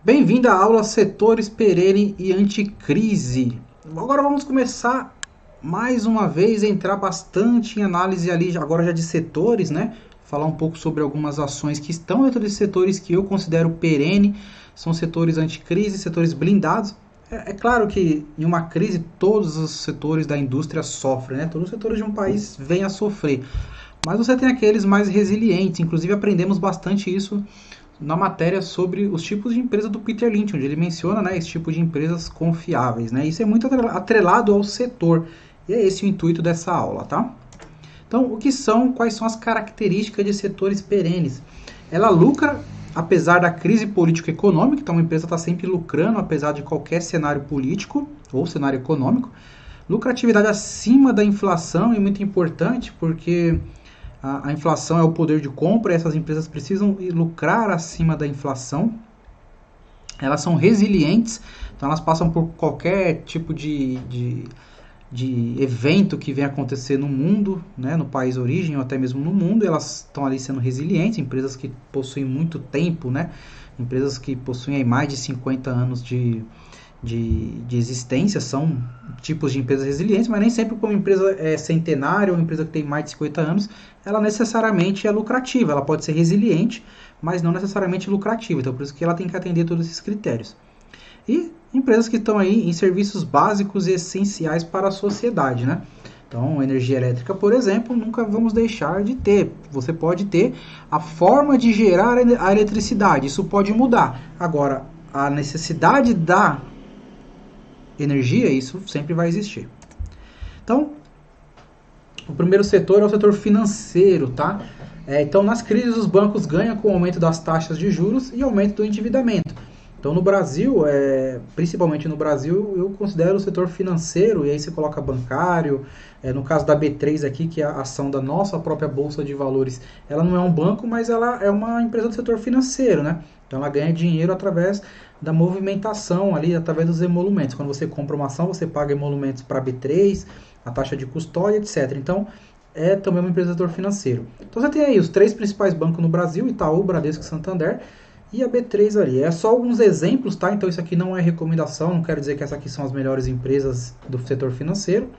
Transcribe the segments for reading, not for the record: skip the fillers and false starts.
Bem-vindo à aula Setores Perene e Anticrise. Agora vamos começar mais uma vez a entrar bastante em análise ali, agora já de setores, né? Falar um pouco sobre algumas ações que estão dentro desses setores que eu considero perene, são setores anticrise, setores blindados. É claro que em uma crise todos os setores da indústria sofrem, né? Todos os setores de um país vêm a sofrer. Mas você tem aqueles mais resilientes, inclusive aprendemos bastante isso na matéria sobre os tipos de empresa do Peter Lynch, onde ele menciona, né, esse tipo de empresas confiáveis, né? Isso é muito atrelado ao setor, e é esse o intuito dessa aula, tá? Então, quais são as características de setores perenes? Ela lucra apesar da crise político-econômica, então uma empresa está sempre lucrando apesar de qualquer cenário político ou cenário econômico. Lucratividade acima da inflação é muito importante porque a inflação é o poder de compra, e essas empresas precisam lucrar acima da inflação. Elas são resilientes, então elas passam por qualquer tipo de evento que venha acontecer no mundo, né, no país origem ou até mesmo no mundo, elas estão ali sendo resilientes, empresas que possuem muito tempo, né, empresas que possuem mais de 50 anos de existência, são tipos de empresas resilientes, mas nem sempre como uma empresa é centenária ou uma empresa que tem mais de 50 anos, ela necessariamente é lucrativa, ela pode ser resiliente, mas não necessariamente lucrativa, então por isso que ela tem que atender todos esses critérios. E empresas que estão aí em serviços básicos e essenciais para a sociedade, né? Então, energia elétrica, por exemplo, nunca vamos deixar de ter. Você pode ter a forma de gerar a eletricidade, isso pode mudar. Agora, a necessidade da energia, isso sempre vai existir. Então, o primeiro setor é o setor financeiro, tá? Então, nas crises, os bancos ganham com o aumento das taxas de juros e aumento do endividamento. Então, no Brasil, principalmente no Brasil, eu considero o setor financeiro, e aí você coloca bancário, no caso da B3 aqui, que é a ação da nossa própria Bolsa de Valores, ela não é um banco, mas ela é uma empresa do setor financeiro, né? Então, ela ganha dinheiro através da movimentação ali, através dos emolumentos. Quando você compra uma ação, você paga emolumentos para a B3, a taxa de custódia, etc. Então, é também uma empresa do setor financeiro. Então, você tem aí os três principais bancos no Brasil, Itaú, Bradesco e Santander, e a B3 ali. É só alguns exemplos, tá? Então isso aqui não é recomendação, não quero dizer que essas aqui são as melhores empresas do setor financeiro.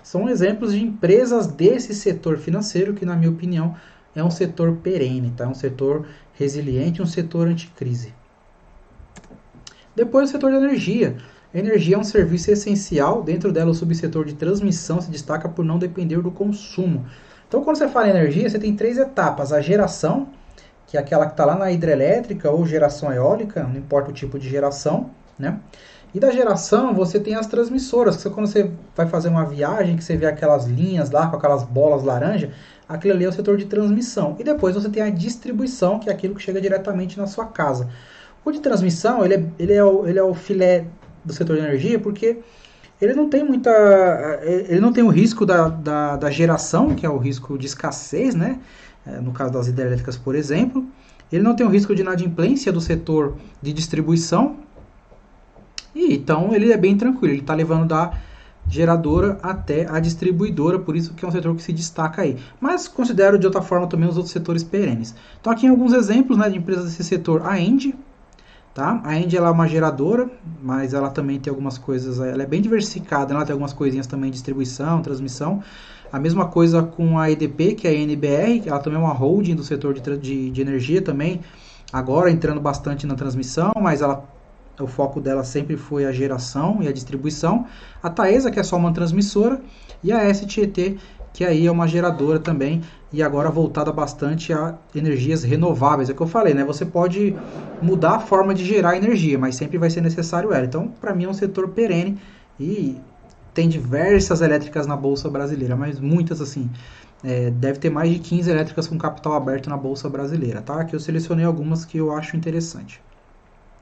São exemplos de empresas desse setor financeiro que, na minha opinião, é um setor perene, tá? É um setor resiliente, um setor anticrise. Depois o setor de energia. A energia é um serviço essencial, dentro dela o subsetor de transmissão se destaca por não depender do consumo. Então quando você fala em energia, você tem três etapas: a geração, que é aquela que está lá na hidrelétrica ou geração eólica, não importa o tipo de geração, né? E da geração você tem as transmissoras, que quando você vai fazer uma viagem, que você vê aquelas linhas lá com aquelas bolas laranja, aquilo ali é o setor de transmissão. E depois você tem a distribuição, que é aquilo que chega diretamente na sua casa. O de transmissão, ele é o filé do setor de energia, porque ele não tem o risco da geração, que é o risco de escassez, né? No caso das hidrelétricas, por exemplo. Ele não tem o risco de inadimplência do setor de distribuição. E então ele é bem tranquilo, ele está levando da geradora até a distribuidora, por isso que é um setor que se destaca aí. Mas considero de outra forma também os outros setores perenes. Então aqui alguns exemplos, né, de empresas desse setor. A Engie, tá? A Engie ela é uma geradora, mas ela também tem algumas coisas, ela é bem diversificada, ela tem algumas coisinhas também de distribuição, transmissão. A mesma coisa com a EDP, que é a NBR, que ela também é uma holding do setor de energia também, agora entrando bastante na transmissão, mas o foco dela sempre foi a geração e a distribuição. A Taesa, que é só uma transmissora, e a STET, que aí é uma geradora também, e agora voltada bastante a energias renováveis. É o que eu falei, né? Você pode mudar a forma de gerar energia, mas sempre vai ser necessário ela. Então, para mim é um setor perene e tem diversas elétricas na Bolsa Brasileira, mas muitas assim. Deve ter mais de 15 elétricas com capital aberto na Bolsa Brasileira, tá? Aqui eu selecionei algumas que eu acho interessante,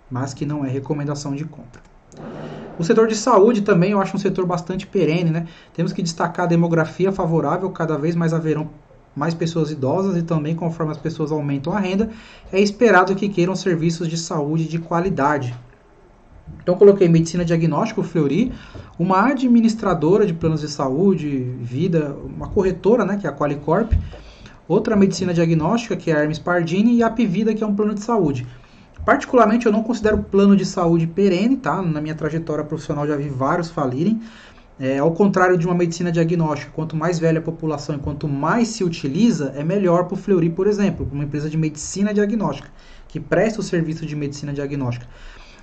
mas que não é recomendação de compra. O setor de saúde também eu acho um setor bastante perene, né? Temos que destacar a demografia favorável, cada vez mais haverão mais pessoas idosas e também conforme as pessoas aumentam a renda, é esperado que queiram serviços de saúde de qualidade. Então coloquei medicina diagnóstico, Fleury, uma administradora de planos de saúde, vida, uma corretora, né, que é a Qualicorp, outra medicina diagnóstica, que é a Hermes Pardini, e a Apivida, que é um plano de saúde. Particularmente, eu não considero plano de saúde perene, tá? Na minha trajetória profissional já vi vários falirem. Ao contrário de uma medicina diagnóstica, quanto mais velha a população e quanto mais se utiliza, é melhor para o Fleury, por exemplo, uma empresa de medicina diagnóstica, que presta o serviço de medicina diagnóstica.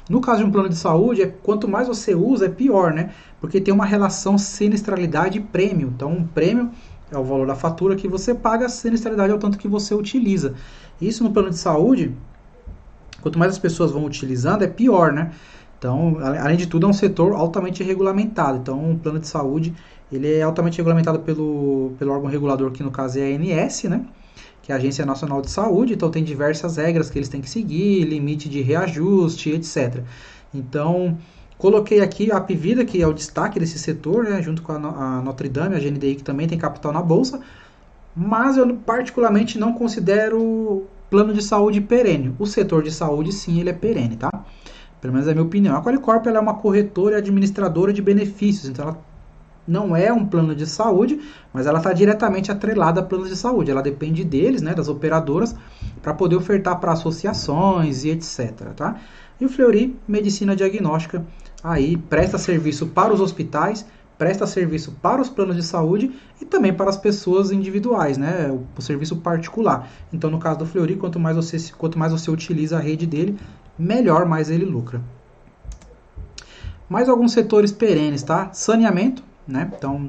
No caso de um plano de saúde, quanto mais você usa, é pior, né? Porque tem uma relação sinistralidade e prêmio. Então, um prêmio é o valor da fatura que você paga, a sinistralidade é o tanto que você utiliza. Isso no plano de saúde, quanto mais as pessoas vão utilizando, é pior, né? Então, além de tudo, é um setor altamente regulamentado. Então, o plano de saúde, ele é altamente regulamentado pelo órgão regulador, que no caso é a ANS, né? Que é a Agência Nacional de Saúde. Então, tem diversas regras que eles têm que seguir, limite de reajuste, etc. Então, coloquei aqui a Apvida, que é o destaque desse setor, né? Junto com a Notre Dame, a GNDI, que também tem capital na Bolsa. Mas eu particularmente não considero plano de saúde perene. O setor de saúde, sim, ele é perene, tá? Pelo menos é a minha opinião. A Qualicorp ela é uma corretora e administradora de benefícios, então ela não é um plano de saúde, mas ela está diretamente atrelada a planos de saúde. Ela depende deles, né, das operadoras, para poder ofertar para associações e etc. Tá? E o Fleury, medicina diagnóstica, aí presta serviço para os hospitais, presta serviço para os planos de saúde e também para as pessoas individuais, né, o serviço particular. Então, no caso do Fleury, quanto mais você utiliza a rede dele, melhor, mais ele lucra. Mais alguns setores perenes, tá? Saneamento, né? Então,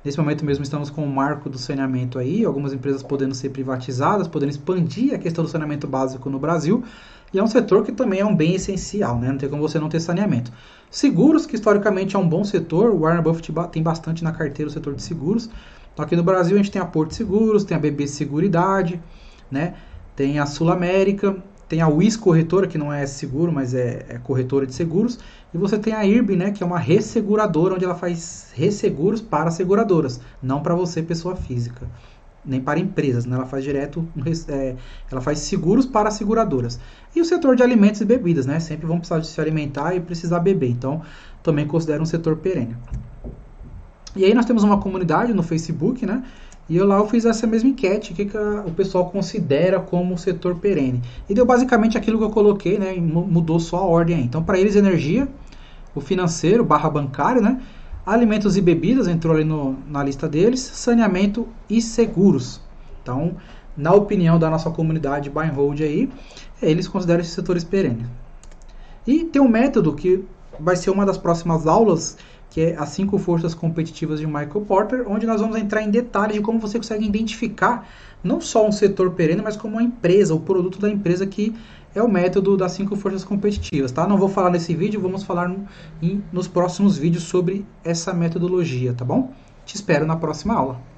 nesse momento mesmo estamos com o marco do saneamento aí, algumas empresas podendo ser privatizadas, podendo expandir a questão do saneamento básico no Brasil, e é um setor que também é um bem essencial, né? Não tem como você não ter saneamento. Seguros, que historicamente é um bom setor, o Warren Buffett tem bastante na carteira o setor de seguros. Então, aqui no Brasil a gente tem a Porto Seguros, tem a BB Seguridade, né? Tem a Sul América, tem a WIS Corretora, que não é seguro, mas é corretora de seguros. E você tem a IRB, né, que é uma resseguradora, onde ela faz resseguros para seguradoras, não para você, pessoa física, nem para empresas, né? Ela faz ela faz seguros para seguradoras. E o setor de alimentos e bebidas, né? Sempre vão precisar de se alimentar e precisar beber. Então, também considero um setor perene. E aí nós temos uma comunidade no Facebook, né? E lá eu fiz essa mesma enquete, o que o pessoal considera como setor perene. E deu basicamente aquilo que eu coloquei, né? E mudou só a ordem aí. Então, para eles, energia, o financeiro, barra bancário, né? Alimentos e bebidas, entrou ali na lista deles, saneamento e seguros. Então, na opinião da nossa comunidade buy and hold aí, eles consideram esses setores perenes. E tem um método que vai ser uma das próximas aulas, que é as 5 forças competitivas de Michael Porter, onde nós vamos entrar em detalhes de como você consegue identificar não só um setor perene, mas como uma empresa, o produto da empresa, que é o método das 5 forças competitivas, tá? Não vou falar nesse vídeo, vamos falar nos próximos vídeos sobre essa metodologia, tá bom? Te espero na próxima aula.